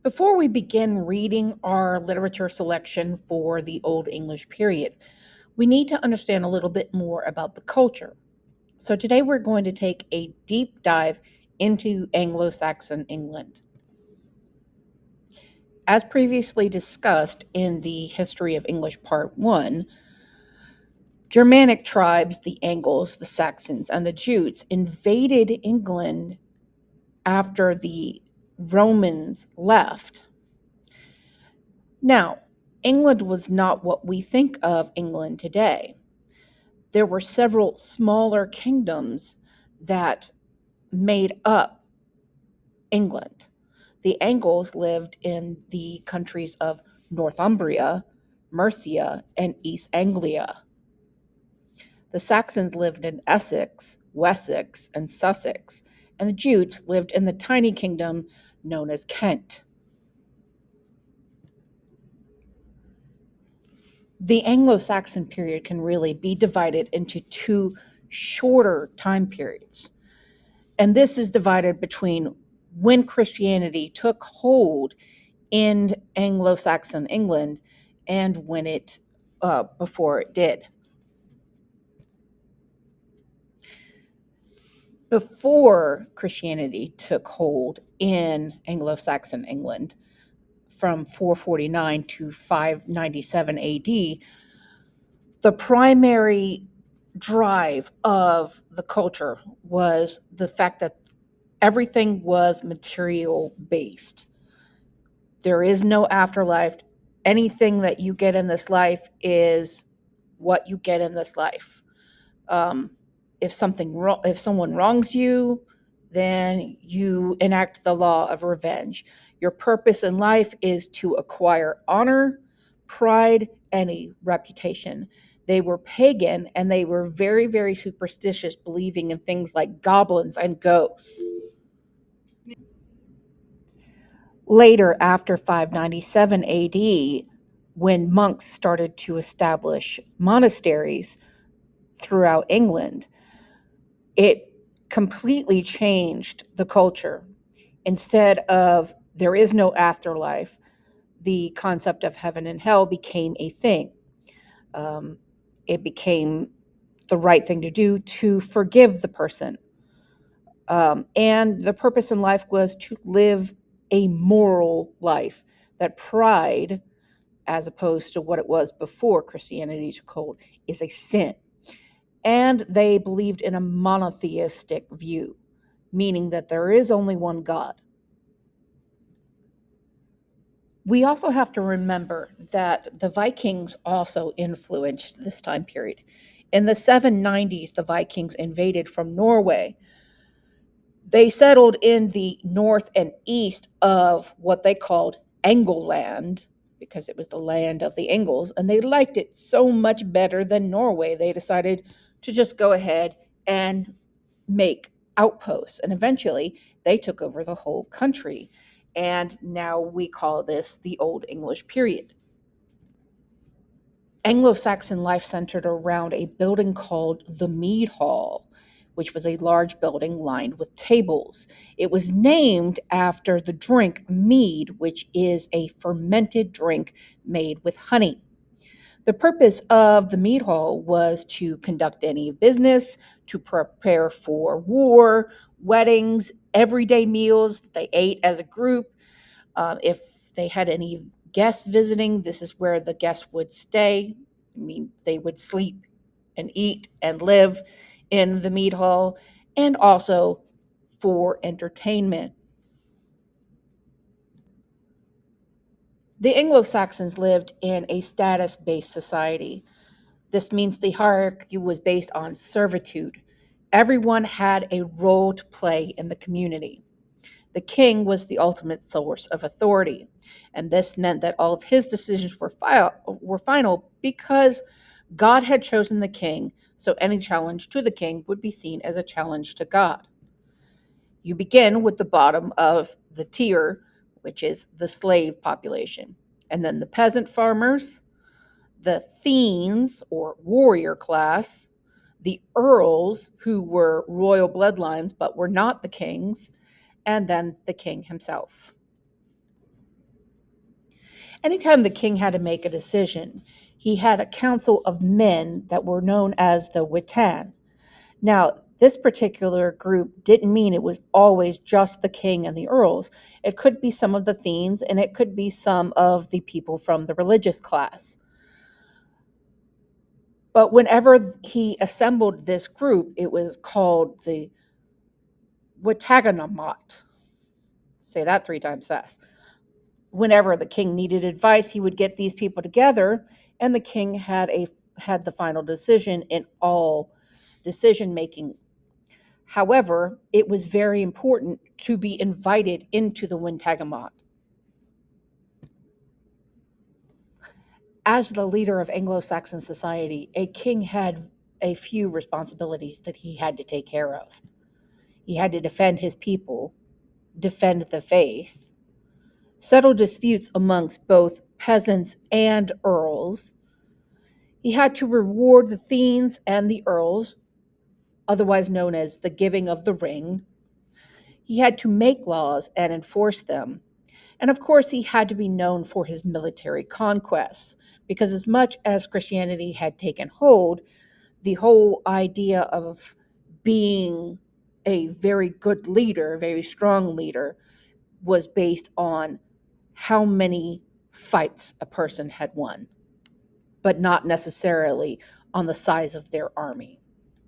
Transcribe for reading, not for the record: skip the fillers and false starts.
Before we begin reading our literature selection for the Old English period, we need to understand a little bit more about the culture. So today we're going to take a deep dive into Anglo-Saxon England. As previously discussed in the History of English Part 1, Germanic tribes, the Angles, the Saxons, and the Jutes invaded England after the Romans left. Now, England was not what we think of England today. There were several smaller kingdoms that made up England. The Angles lived in the countries of Northumbria, Mercia, and East Anglia. The Saxons lived in Essex, Wessex, and Sussex, and the Jutes lived in the tiny kingdom known as Kent. The Anglo-Saxon period can really be divided into two shorter time periods. And this is divided between when Christianity took hold in Anglo-Saxon England and when it before it did. Before Christianity took hold in Anglo-Saxon England, from 449 to 597 AD, the primary drive of the culture was the fact that everything was material based. There is no afterlife. Anything that you get in this life is what you get in this life. Um, if someone wrongs you, then you enact the law of revenge. Your purpose in life is to acquire honor, pride, and a reputation. They were pagan and they were very, very superstitious, believing in things like goblins and ghosts. Later, after 597 AD, when monks started to establish monasteries throughout England, it completely changed the culture. Instead of there is no afterlife, the concept of heaven and hell became a thing. It became the right thing to do to forgive the person. And the purpose in life was to live a moral life. That pride, as opposed to what it was before Christianity took hold, is a sin. And they believed in a monotheistic view, meaning that there is only one God. We also have to remember that the Vikings also influenced this time period. In the 790s, the Vikings invaded from Norway. They settled in the north and east of what they called Engleland, because it was the land of the Angles, and they liked it so much better than Norway, they decided to just go ahead and make outposts. And eventually, they took over the whole country. And now we call this the Old English period. Anglo-Saxon life centered around a building called the Mead Hall, which was a large building lined with tables. It was named after the drink mead, which is a fermented drink made with honey. The purpose of the mead hall was to conduct any business, to prepare for war, weddings, everyday meals that they ate as a group. If they had any guests visiting, this is where the guests would stay. I mean, they would sleep and eat and live in the mead hall, and also for entertainment. The Anglo-Saxons lived in a status-based society. This means the hierarchy was based on servitude. Everyone had a role to play in the community. The king was the ultimate source of authority, and this meant that all of his decisions were final because God had chosen the king, so any challenge to the king would be seen as a challenge to God. You begin with the bottom of the tier, which is the slave population, and then the peasant farmers, the Thienes or warrior class, the earls who were royal bloodlines but were not the kings, and then the king himself. Anytime the king had to make a decision, he had a council of men that were known as the Witan. Now, this particular group didn't mean it was always just the king and the earls. It could be some of the thienes, and it could be some of the people from the religious class. But whenever he assembled this group, it was called the Witaganamat. Say that 3 times fast. Whenever the king needed advice, he would get these people together, and the king had the final decision in all decision making. However, it was very important to be invited into the Wintagamat. As the leader of Anglo-Saxon society, a king had a few responsibilities that he had to take care of. He had to defend his people, defend the faith, settle disputes amongst both peasants and earls. He had to reward the thienes and the earls, otherwise known as the giving of the ring. He had to make laws and enforce them. And of course, he had to be known for his military conquests, because as much as Christianity had taken hold, the whole idea of being a very good leader, a very strong leader, was based on how many fights a person had won, but not necessarily on the size of their army.